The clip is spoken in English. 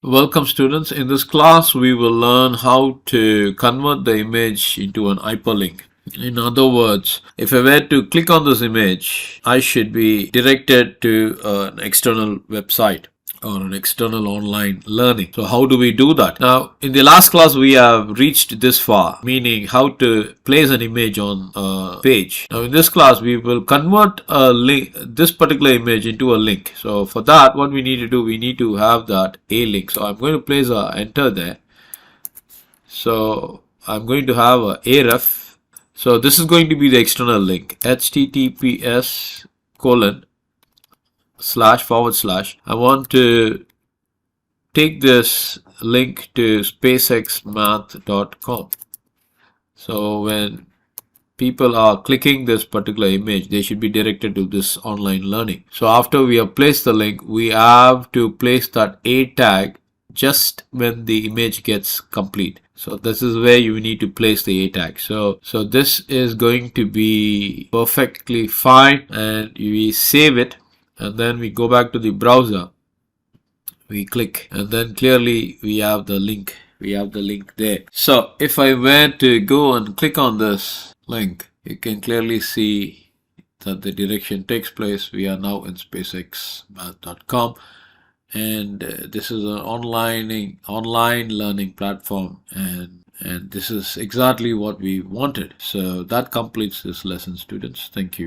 Welcome students. In this class we will learn how to convert the image into an hyperlink. In other words, if I were to click on this image, I should be directed to an external website or an external online learning. So how do we do that? Now, in the last class, we have reached this far, meaning how to place an image on a page. Now, in this class, we will convert a link, this particular image into a link. So for that, what we need to do, we need to have that a link. So I'm going to place a enter there. So I'm going to have a href. So this is going to be the external link, https:// I want to take this link to spacexmath.com. So when people are clicking this particular image, they should be directed to this online learning. So after we have placed the link, we have to place that a tag just when the image gets complete. So this is where you need to place the a tag. So this is going to be perfectly fine, and we save it, and then we go back to the browser, we click, and then clearly we have the link there. So if I were to go and click on this link, you can clearly see that the direction takes place. We are now in spacexmath.com, and this is an online learning platform, and this is exactly what we wanted. So that completes this lesson, students. Thank you.